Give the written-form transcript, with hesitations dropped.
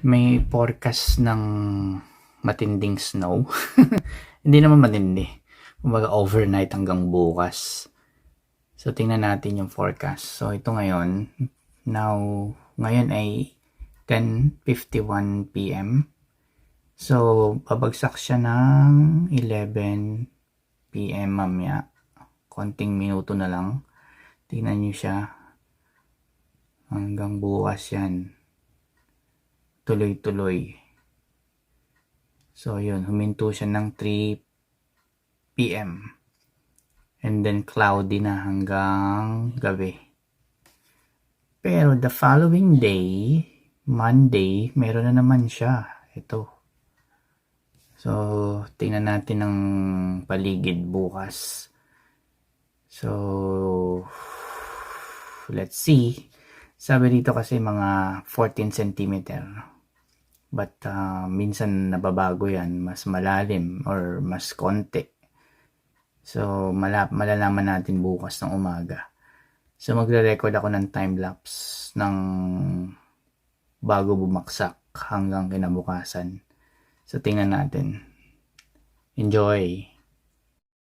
May forecast ng matinding snow. Hindi naman matindi. Kumbaga overnight hanggang bukas. So, tingnan natin yung forecast. So, ito ngayon. Ngayon ay 10:51 PM. So, babagsak siya ng 11 PM mamaya. Konting minuto na lang. Tingnan nyo siya. Hanggang bukas yan. Tuloy-tuloy. So, yun. Huminto siya ng 3 PM. And then, cloudy na hanggang gabi. Pero, the following day, Monday, meron na naman siya. Ito. So, tingnan natin ang paligid bukas. So, let's see. Sabi dito kasi mga 14 centimeter. But minsan nababago yan, mas malalim or mas konti. So malalaman natin bukas ng umaga. So magre-record ako ng time-lapse ng bago bumaksak hanggang kinabukasan. So tingnan natin. Enjoy!